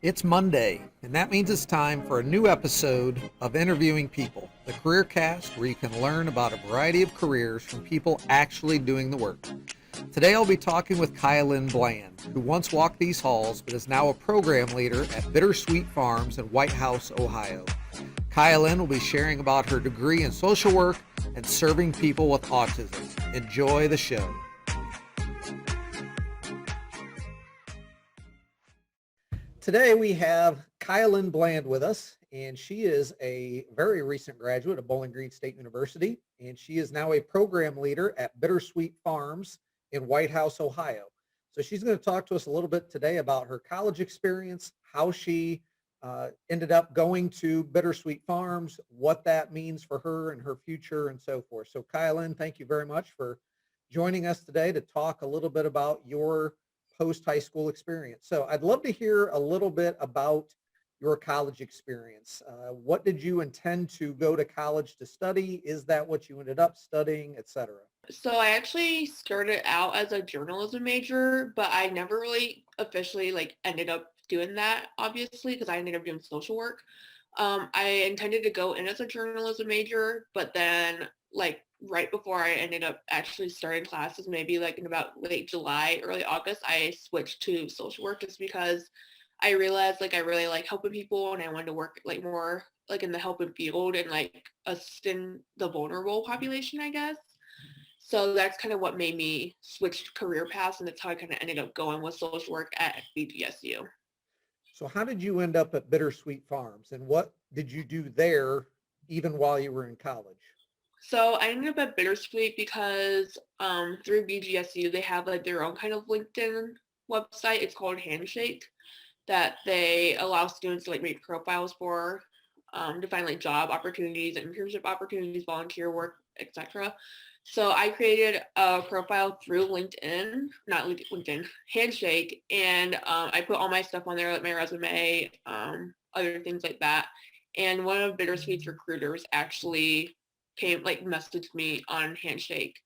It's Monday, and that means it's time for a new episode of Interviewing People, the careercast where you can learn about a variety of careers from people actually doing the work. Today I'll be talking with KiaLynne Bland, who once walked these halls but is now a program leader at Bittersweet Farms in Whitehouse, Ohio. KiaLynne will be sharing about her degree in social work and serving people with autism. Enjoy the show. Today we have KiaLynne Bland with us, and she is a very recent graduate of Bowling Green State University, and she is now a program leader at Bittersweet Farms in Whitehouse, Ohio. So she's going to talk to us a little bit today about her college experience, how she ended up going to Bittersweet Farms, what that means for her and her future, and so forth. So KiaLynne, thank you very much for joining us today to talk a little bit about your post-high school experience. So I'd love to hear a little bit about your college experience. What did you intend to go to college to study? Is that what you ended up studying, et cetera? So I actually started out as a journalism major, but I never really officially ended up doing that, obviously, because I ended up doing social work. I intended to go in as a journalism major, but then right before I ended up actually starting classes, maybe like in about late July, early August, I switched to social work just because I realized I really like helping people and I wanted to work more in the helping field and assisting the vulnerable population, I guess. So that's kind of what made me switch career paths, and that's how I kind of ended up going with social work at BGSU. So how did you end up at Bittersweet Farms, and what did you do there even while you were in college? So I ended up at Bittersweet because through BGSU, they have their own kind of LinkedIn website. It's called Handshake, that they allow students to make profiles for to find job opportunities, internship opportunities, volunteer work, etc. So I created a profile through LinkedIn, not LinkedIn, Handshake, and I put all my stuff on there, like my resume, other things like that. And one of Bittersweet's recruiters actually messaged me on Handshake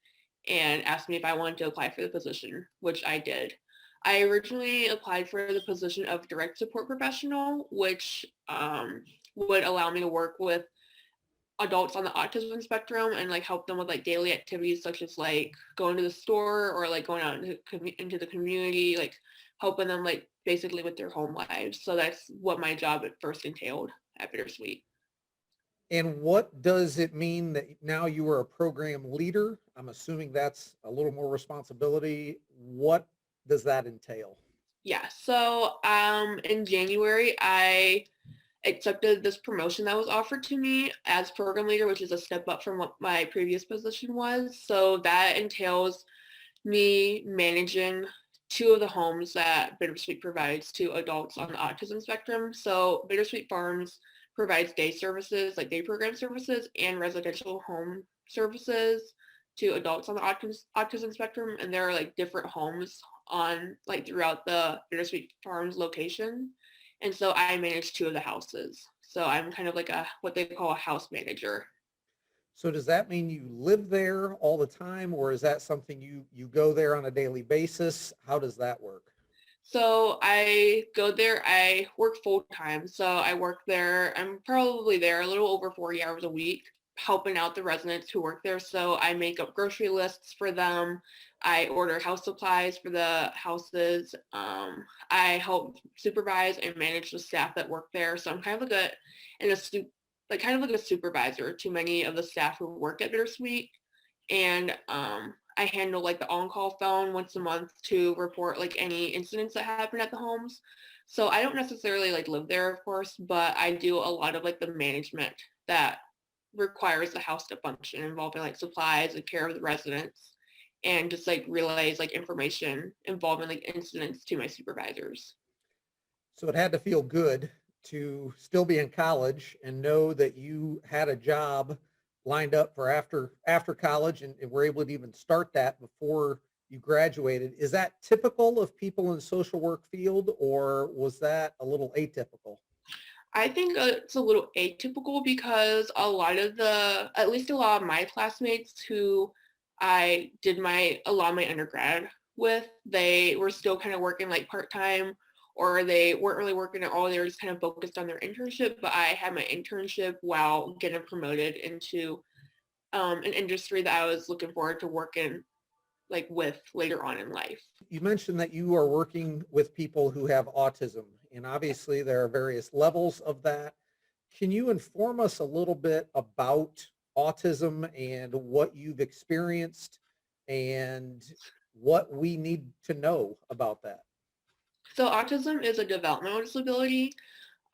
and asked me if I wanted to apply for the position, which I did. I originally applied for the position of direct support professional, which would allow me to work with adults on the autism spectrum and help them with daily activities such as going to the store or going out into the community, helping them basically with their home lives. So that's what my job at first entailed at Bittersweet. And what does it mean that now you are a program leader? I'm assuming that's a little more responsibility. What does that entail? Yeah. So in January, I accepted this promotion that was offered to me as program leader, which is a step up from what my previous position was. So that entails me managing two of the homes that Bittersweet provides to adults on the autism spectrum. So Bittersweet Farms provides day services, like day program services, and residential home services to adults on the autism spectrum. And there are different homes on throughout the Bittersweet Farms location. And so I manage two of the houses. So I'm kind of like a what they call a house manager. So does that mean you live there all the time, or is that something you go there on a daily basis? How does that work? So I go there, I work full time. So I work there, I'm probably there a little over 40 hours a week, helping out the residents who work there. So I make up grocery lists for them. I order house supplies for the houses. I help supervise and manage the staff that work there. So I'm kind of kind of like a supervisor to many of the staff who work at Bittersweet. And I handle the on-call phone once a month to report any incidents that happen at the homes. So I don't necessarily live there, of course, but I do a lot of the management that requires the house to function, involving supplies and care of the residents, and just relays information involving incidents to my supervisors. So it had to feel good to still be in college and know that you had a job lined up for after college and were able to even start that before you graduated. Is that typical of people in the social work field, or was that a little atypical? I think it's a little atypical because at least a lot of my classmates who I did a lot of my undergrad with, they were still kind of working part-time or they weren't really working at all. They were just kind of focused on their internship. But I had my internship while getting promoted into an industry that I was looking forward to working like with later on in life. You mentioned that you are working with people who have autism, and obviously there are various levels of that. Can you inform us a little bit about autism and what you've experienced and what we need to know about that? So autism is a developmental disability.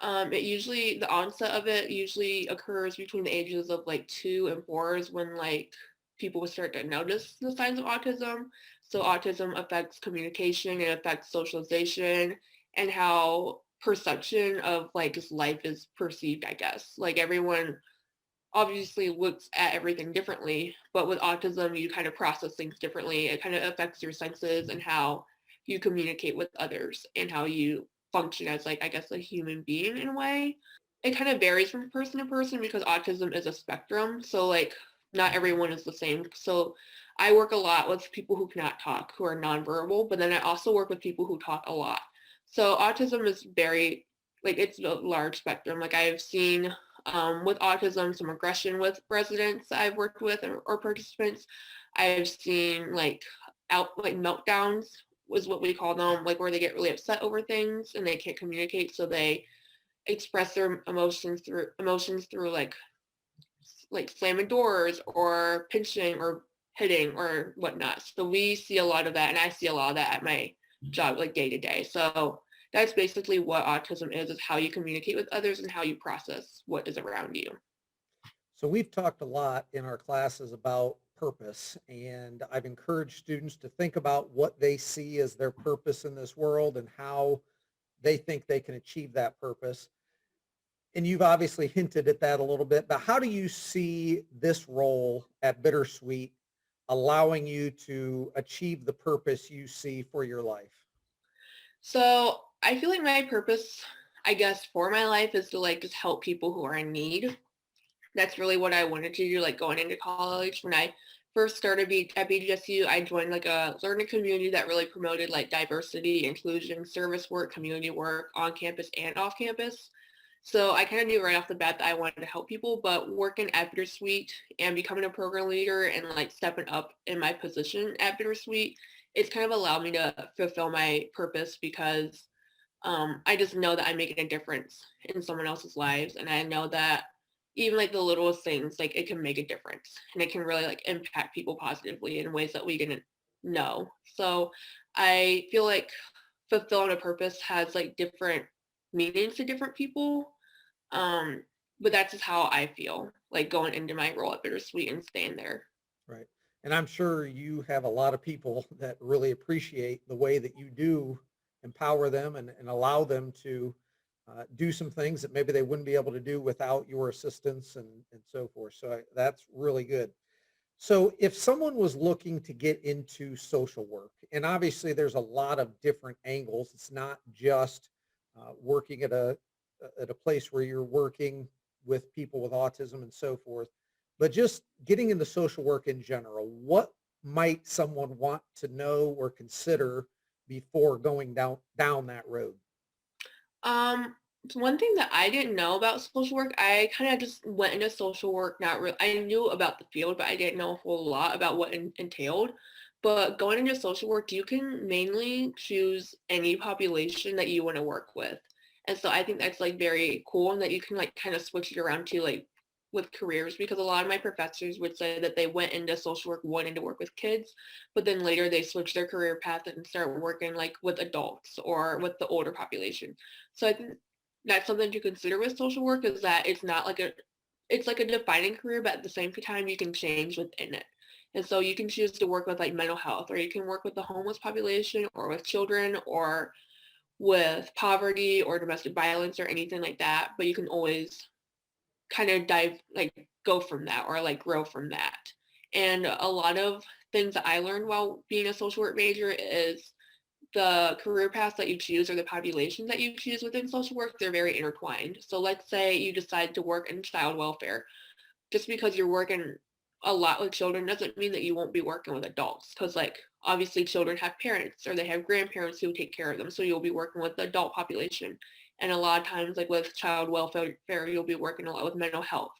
The onset of it usually occurs between the ages of like 2 and 4 is when like people will start to notice the signs of autism. So autism affects communication, it affects socialization, and how perception of like just life is perceived, I guess. Like everyone obviously looks at everything differently, but with autism, you kind of process things differently. It kind of affects your senses and how you communicate with others and how you function as like, I guess, a human being in a way. It kind of varies from person to person because autism is a spectrum. So like not everyone is the same. So I work a lot with people who cannot talk, who are nonverbal, but then I also work with people who talk a lot. So autism is very, like it's a large spectrum. Like I've seen with autism, some aggression with residents I've worked with or participants. I've seen like meltdowns was what we call them, like where they get really upset over things and they can't communicate, so they express their emotions through like slamming doors or pinching or hitting or whatnot. So we see a lot of that, and I see a lot of that at my job, like day to day. So that's basically what autism is how you communicate with others and how you process what is around you. So we've talked a lot in our classes about purpose, and I've encouraged students to think about what they see as their purpose in this world and how they think they can achieve that purpose. And you've obviously hinted at that a little bit, but how do you see this role at Bittersweet allowing you to achieve the purpose you see for your life? So I feel like my purpose, I guess, for my life is to like just help people who are in need. That's really what I wanted to do, like going into college. When I first started at BGSU, I joined like a learning community that really promoted like diversity, inclusion, service work, community work on campus and off campus. So I kind of knew right off the bat that I wanted to help people, but working at Bittersweet and becoming a program leader and like stepping up in my position at Bittersweet, it's kind of allowed me to fulfill my purpose because I just know that I'm making a difference in someone else's lives. And I know that even like the littlest things, like it can make a difference and it can really like impact people positively in ways that we didn't know. So I feel like fulfilling a purpose has like different meanings to different people. Um, but that's just how I feel like going into my role at Bittersweet and staying there. Right. And I'm sure you have a lot of people that really appreciate the way that you do empower them and allow them to do some things that maybe they wouldn't be able to do without your assistance and so forth. So that's really good. So if someone was looking to get into social work, and obviously there's a lot of different angles, it's not just working at a place where you're working with people with autism and so forth, but just getting into social work in general, what might someone want to know or consider before going down that road? Um, One thing that I didn't know about social work, I kind of just went into social work, not really, I knew about the field, but I didn't know a whole lot about what entailed. But going into social work, you can mainly choose any population that you want to work with. And so I think that's like very cool and that you can like kind of switch it around to like with careers because a lot of my professors would say that they went into social work wanting to work with kids, but then later they switched their career path and start working like with adults or with the older population. So I think that's something to consider with social work is that it's not like it's like a defining career, but at the same time you can change within it. And so you can choose to work with like mental health, or you can work with the homeless population, or with children, or with poverty or domestic violence or anything like that. But you can always kind of go from that or like grow from that. And a lot of things that I learned while being a social work major is the career paths that you choose or the populations that you choose within social work, they're very intertwined. So let's say you decide to work in child welfare. Just because you're working a lot with children doesn't mean that you won't be working with adults, because like obviously children have parents or they have grandparents who take care of them, so you'll be working with the adult population. And a lot of times, like with child welfare, you'll be working a lot with mental health.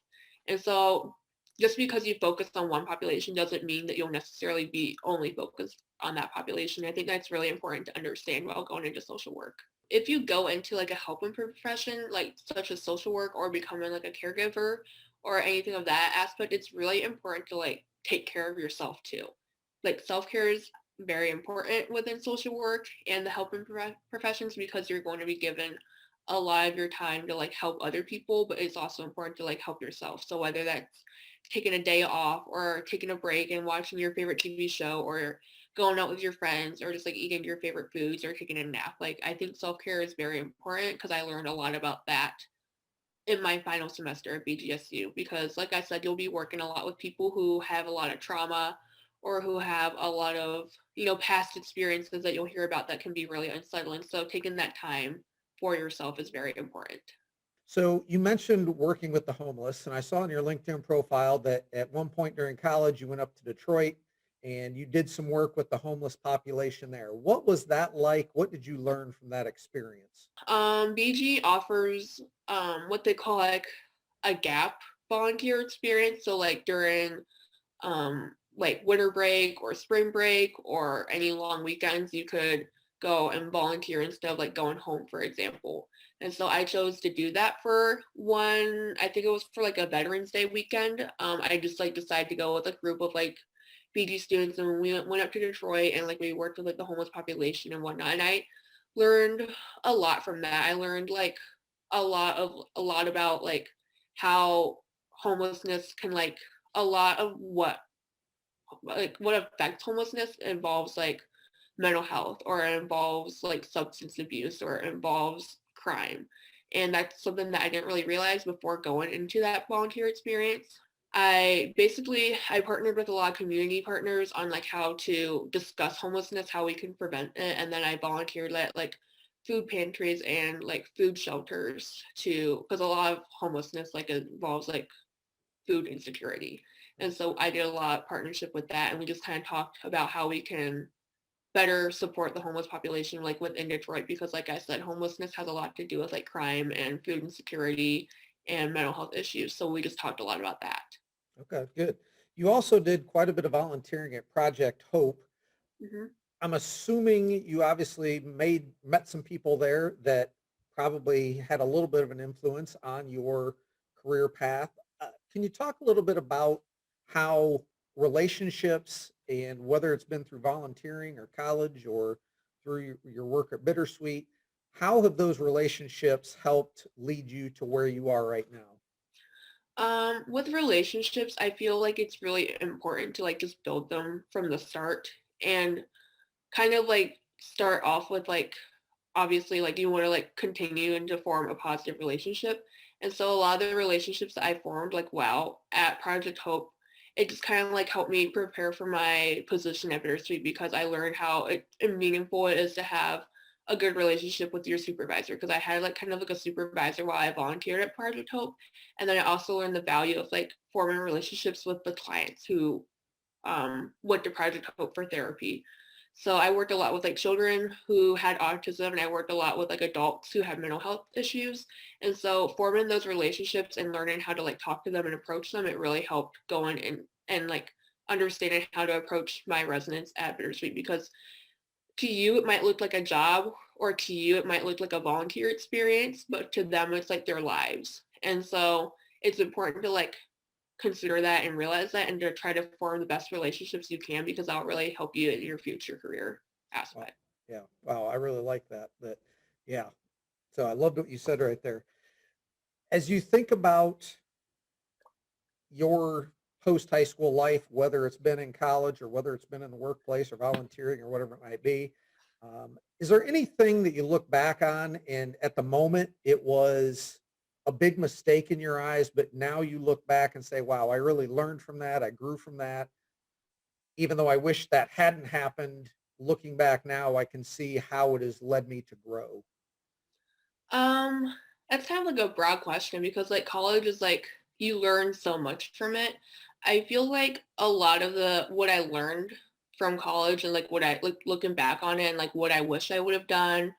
And so just because you focus on one population doesn't mean that you'll necessarily be only focused on that population. I think that's really important to understand while going into social work. If you go into like a helping profession, like such as social work or becoming like a caregiver or anything of that aspect, it's really important to like take care of yourself too. Like self-care is very important within social work and the helping professions, because you're going to be given a lot of your time to like help other people, but it's also important to like help yourself. So whether that's taking a day off or taking a break and watching your favorite TV show or going out with your friends or just like eating your favorite foods or taking a nap, like I think self-care is very important, because I learned a lot about that in my final semester at BGSU, because like I said, you'll be working a lot with people who have a lot of trauma or who have a lot of, past experiences that you'll hear about that can be really unsettling. So taking that time for yourself is very important. So you mentioned working with the homeless, and I saw on your LinkedIn profile that at one point during college you went up to Detroit and you did some work with the homeless population there. What was that like? What did you learn from that experience? BG offers what they call like a gap volunteer experience. So like during like winter break or spring break or any long weekends, you could go and volunteer instead of like going home, for example. And so I chose to do that for one, I think it was for like a Veterans Day weekend. I just like decided to go with a group of like BG students, and we went up to Detroit and like we worked with like the homeless population and whatnot. And I learned a lot from that. I learned like a lot about like how homelessness can like a lot of what affects homelessness involves like mental health, or it involves like substance abuse, or it involves crime. And that's something that I didn't really realize before going into that volunteer experience. I partnered with a lot of community partners on like how to discuss homelessness, how we can prevent it. And then I volunteered at like food pantries and like food shelters because a lot of homelessness like involves like food insecurity. And so I did a lot of partnership with that, and we just kind of talked about how we can better support the homeless population like within Detroit, because like I said, homelessness has a lot to do with like crime and food insecurity and mental health issues. So we just talked a lot about that. Okay, good. You also did quite a bit of volunteering at Project Hope. Hmm. I'm assuming you obviously met some people there that probably had a little bit of an influence on your career path. Can you talk a little bit about how relationships, and whether it's been through volunteering or college or through your work at Bittersweet, how have those relationships helped lead you to where you are right now? With relationships, I feel like it's really important to like just build them from the start and kind of like start off with like obviously like you want to like continue and to form a positive relationship. And so a lot of the relationships that I formed like wow at Project Hope, it just kind of like helped me prepare for my position at Bittersweet, because I learned how meaningful it is to have a good relationship with your supervisor, because I had like kind of like a supervisor while I volunteered at Project Hope. And then I also learned the value of like forming relationships with the clients who went to Project Hope for therapy. So I worked a lot with like children who had autism, and I worked a lot with like adults who had mental health issues. And so forming those relationships and learning how to like talk to them and approach them, it really helped going and like understanding how to approach my residents at Bittersweet, because to you it might look like a job, or to you it might look like a volunteer experience, but to them it's like their lives. And so it's important to like consider that and realize that, and to try to form the best relationships you can, because that'll really help you in your future career Wow. aspect. Yeah. Wow. I really like that. Yeah. So I loved what you said right there. As you think about your post high school life, whether it's been in college or whether it's been in the workplace or volunteering or whatever it might be, is there anything that you look back on and at the moment it was a big mistake in your eyes, but now you look back and say, wow, I really learned from that. I grew from that. Even though I wish that hadn't happened, looking back now, I can see how it has led me to grow. Um, that's kind of like a broad question, because like college is like you learn so much from it. I feel like a lot of what I learned from college and like what I like looking back on it and like what I wish I would have done,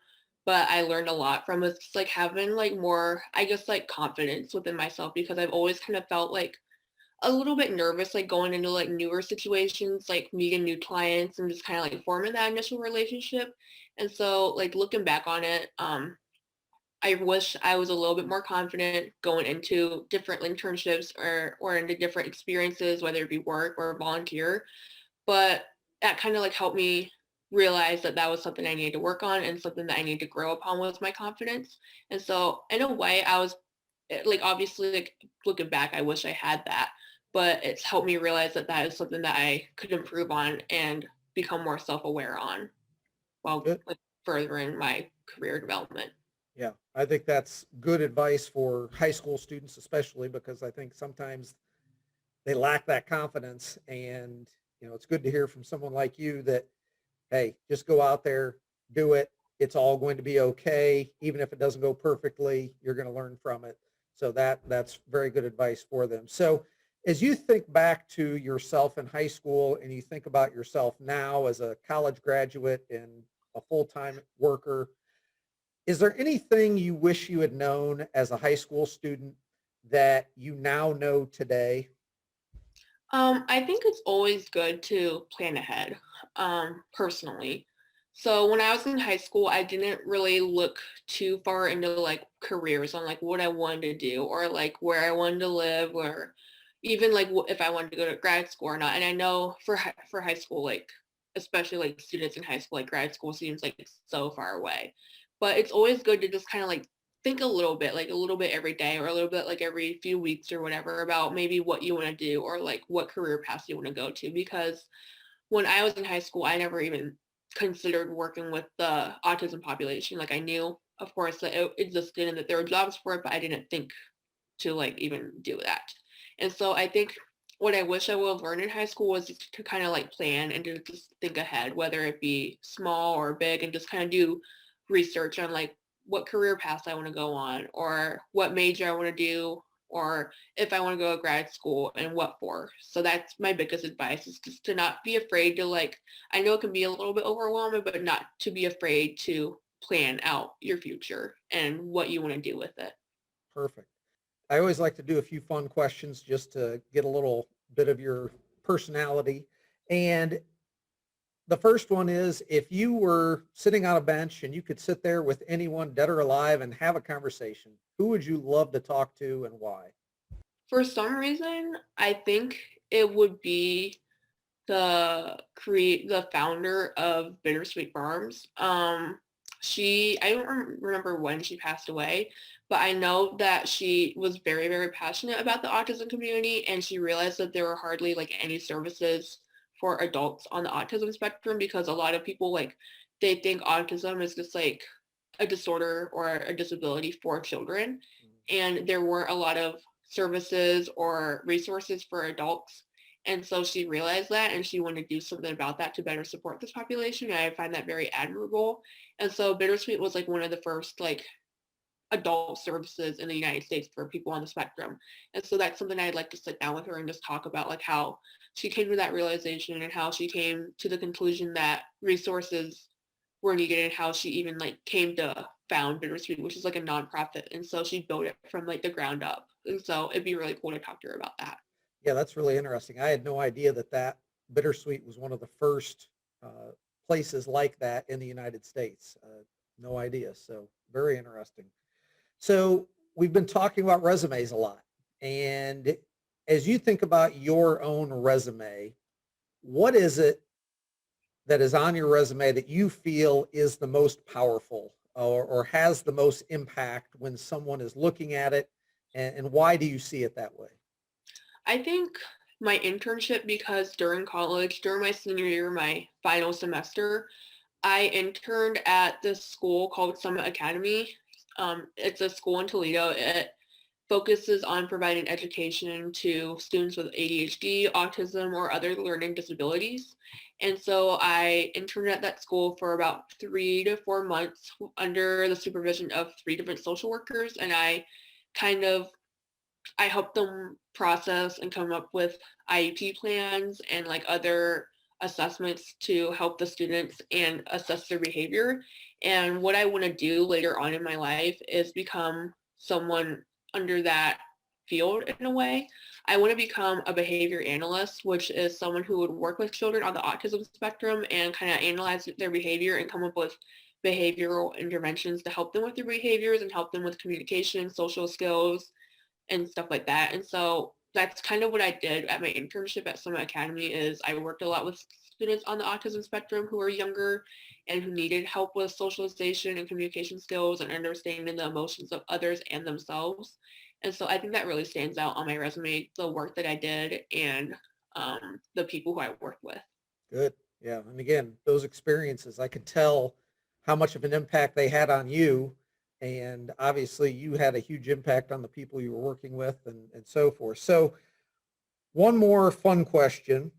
but I learned a lot from is just like having like more, I guess like confidence within myself because I've always kind of felt like a little bit nervous like going into like newer situations, like meeting new clients and just kind of like forming that initial relationship. And so like looking back on it, I wish I was a little bit more confident going into different internships or into different experiences, whether it be work or volunteer. But that kind of like helped me realize that that was something I needed to work on and something that I need to grow upon was my confidence. And so in a way, I was like obviously like looking back, I wish I had that, but it's helped me realize that that is something that I could improve on and become more self-aware on while Good. like furthering my career development. Yeah, I think that's good advice for high school students, especially because I think sometimes they lack that confidence. And, it's good to hear from someone like you that, hey, just go out there, do it. It's all going to be okay. Even if it doesn't go perfectly, you're going to learn from it. So that's very good advice for them. So as you think back to yourself in high school and you think about yourself now as a college graduate and a full-time worker, is there anything you wish you had known as a high school student that you now know today? I think it's always good to plan ahead, personally. So when I was in high school, I didn't really look too far into like careers on like what I wanted to do or like where I wanted to live or even like if I wanted to go to grad school or not. And I know for high school, like especially like students in high school, like grad school seems like so far away. But it's always good to just kind of like think a little bit, like a little bit every day or a little bit like every few weeks or whatever about maybe what you want to do or like what career path you want to go to. Because when I was in high school, I never even considered working with the autism population. Like I knew, of course, that it existed and that there were jobs for it, but I didn't think to like even do that. And so I think what I wish I would have learned in high school was just to kind of like plan and to just think ahead, whether it be small or big, and just kind of do research on like what career paths I want to go on or what major I want to do or if I want to go to grad school and what for. So that's my biggest advice is just to not be afraid to like, I know it can be a little bit overwhelming, but not to be afraid to plan out your future and what you want to do with it. Perfect. I always like to do a few fun questions just to get a little bit of your personality. And the first one is, if you were sitting on a bench and you could sit there with anyone dead or alive and have a conversation, who would you love to talk to and why? For some reason, I think it would be the founder of Bittersweet Farms. I don't remember when she passed away, but I know that she was very, very passionate about the autism community, and she realized that there were hardly like any services for adults on the autism spectrum because a lot of people like they think autism is just like a disorder or a disability for children, and there weren't a lot of services or resources for adults. And so she realized that and she wanted to do something about that to better support this population. And I find that very admirable. And so Bittersweet was like one of the first like adult services in the United States for people on the spectrum. And so that's something I'd like to sit down with her and just talk about like how she came to that realization and how she came to the conclusion that resources were needed and how she even like came to found Bittersweet, which is like a nonprofit. And so she built it from like the ground up. And so it'd be really cool to talk to her about that. Yeah, that's really interesting. I had no idea that Bittersweet was one of the first places like that in the United States. No idea. So very interesting. So we've been talking about resumes a lot. And as you think about your own resume, what is it that is on your resume that you feel is the most powerful or has the most impact when someone is looking at it? And why do you see it that way? I think my internship, because during college, during my senior year, my final semester, I interned at this school called Summit Academy. It's a school in Toledo. It focuses on providing education to students with ADHD, autism, or other learning disabilities. And so I interned at that school for about 3 to 4 months under the supervision of three different social workers. And I kind of I help them process and come up with IEP plans and like other assessments to help the students and assess their behavior. And what I want to do later on in my life is become someone under that field in a way. I want to become a behavior analyst, which is someone who would work with children on the autism spectrum and kind of analyze their behavior and come up with behavioral interventions to help them with their behaviors and help them with communication, social skills, and stuff like that. And so that's kind of what I did at my internship at Summit Academy is I worked a lot with students on the autism spectrum who are younger and who needed help with socialization and communication skills and understanding the emotions of others and themselves. And so I think that really stands out on my resume, the work that I did and the people who I worked with. Good. Yeah. And again, those experiences, I could tell how much of an impact they had on you. And obviously you had a huge impact on the people you were working with and so forth. So one more fun question.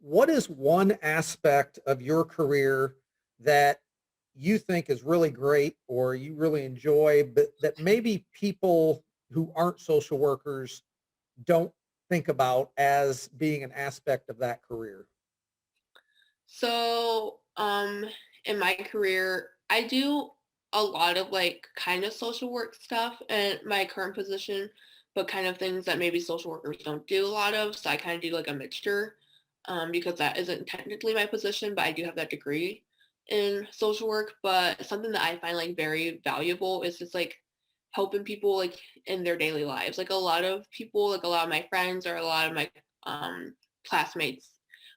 What is one aspect of your career that you think is really great or you really enjoy, but that maybe people who aren't social workers don't think about as being an aspect of that career? So, in my career, I do a lot of like kind of social work stuff in my current position, but kind of things that maybe social workers don't do a lot of. So I kind of do like a mixture, because that isn't technically my position, but I do have that degree in social work. But something that I find like very valuable is just like helping people like in their daily lives. Like a lot of people, like a lot of my friends or a lot of my classmates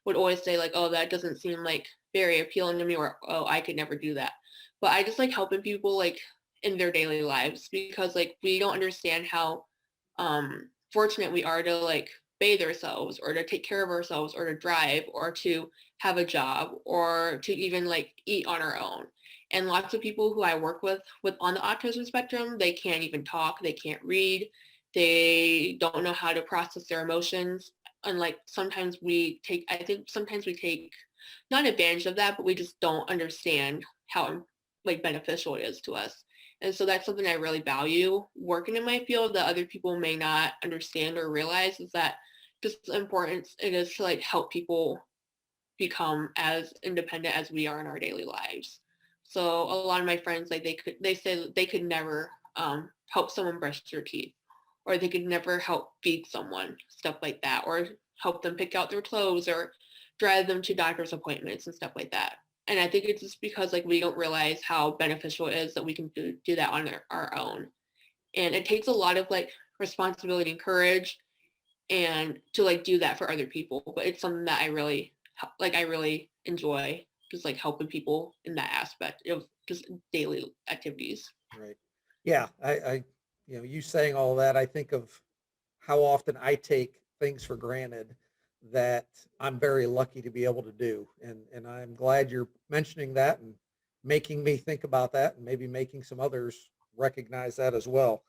would always say like, oh, that doesn't seem like very appealing to me, or oh, I could never do that. But I just like helping people like in their daily lives because like we don't understand how fortunate we are to like bathe ourselves or to take care of ourselves or to drive or to have a job or to even like eat on our own. And lots of people who I work with on the autism spectrum, they can't even talk, they can't read, they don't know how to process their emotions. And like sometimes we take, I think sometimes we take not advantage of that, but we just don't understand how like beneficial it is to us. And so that's something I really value working in my field that other people may not understand or realize is that just the importance it is to like help people become as independent as we are in our daily lives. So a lot of my friends, like they say that they could never help someone brush their teeth, or they could never help feed someone, stuff like that, or help them pick out their clothes, or drive them to doctor's appointments and stuff like that. And I think it's just because like we don't realize how beneficial it is that we can do that on our own. And it takes a lot of like responsibility and courage and to like do that for other people. But it's something that I really like. I really enjoy just like helping people in that aspect of just daily activities. Right. Yeah. You saying all that, I think of how often I take things for granted that I'm very lucky to be able to do. And I'm glad you're mentioning that and making me think about that and maybe making some others recognize that as well.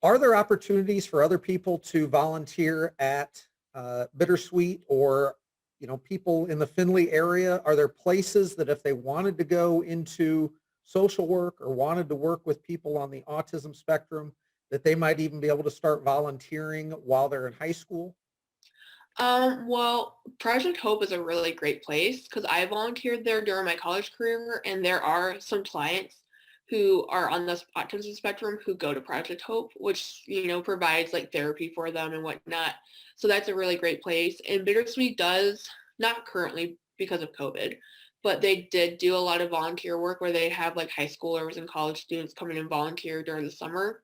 Are there opportunities for other people to volunteer at Bittersweet or, people in the Findlay area? Are there places that if they wanted to go into social work or wanted to work with people on the autism spectrum, that they might even be able to start volunteering while they're in high school? Well, Project Hope is a really great place because I volunteered there during my college career, and there are some clients who are on the autism spectrum who go to Project Hope, which provides like therapy for them and whatnot. So that's a really great place. And Bittersweet does not currently because of COVID, but they did do a lot of volunteer work where they have like high schoolers and college students come in and volunteer during the summer,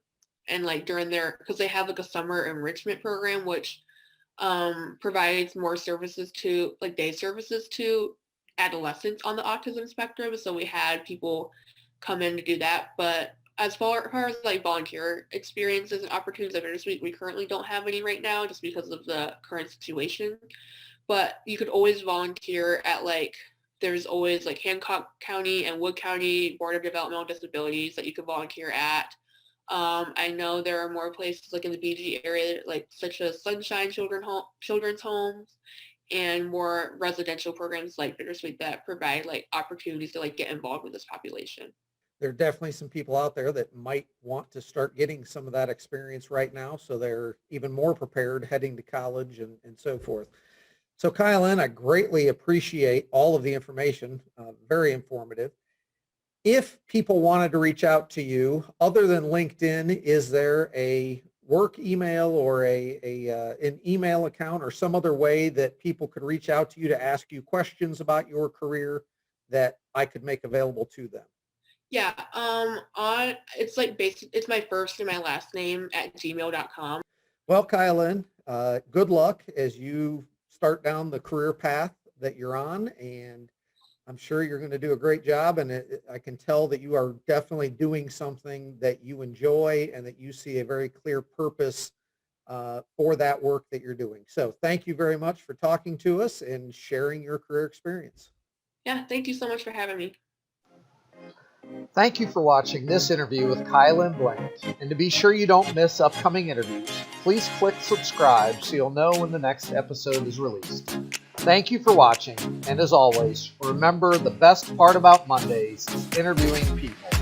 and like during their because they have like a summer enrichment program, which provides more services to like day services to adolescents on the autism spectrum. So we had people come in to do that. But as far as like volunteer experiences and opportunities at Bittersweet, we currently don't have any right now just because of the current situation. But you could always volunteer at like there's always like Hancock County and Wood County Board of Developmental Disabilities that you could volunteer at. I know there are more places like in the BG area, like such as Sunshine Children's Homes, and more residential programs like Bittersweet that provide like opportunities to like get involved with this population. There are definitely some people out there that might want to start getting some of that experience right now, so they're even more prepared heading to college and so forth. So KiaLynne, I greatly appreciate all of the information, very informative. If people wanted to reach out to you, other than LinkedIn, is there a work email or an email account or some other way that people could reach out to you to ask you questions about your career that I could make available to them? Yeah, on it's like basic. It's my first and my last name at gmail.com. Well, KiaLynne, good luck as you start down the career path that you're on, and I'm sure you're going to do a great job. And I can tell that you are definitely doing something that you enjoy and that you see a very clear purpose for that work that you're doing. So thank you very much for talking to us and sharing your career experience. Yeah, thank you so much for having me. Thank you for watching this interview with KiaLynne Bland. And to be sure you don't miss upcoming interviews, please click subscribe so you'll know when the next episode is released. Thank you for watching, and as always, remember the best part about Mondays is interviewing people.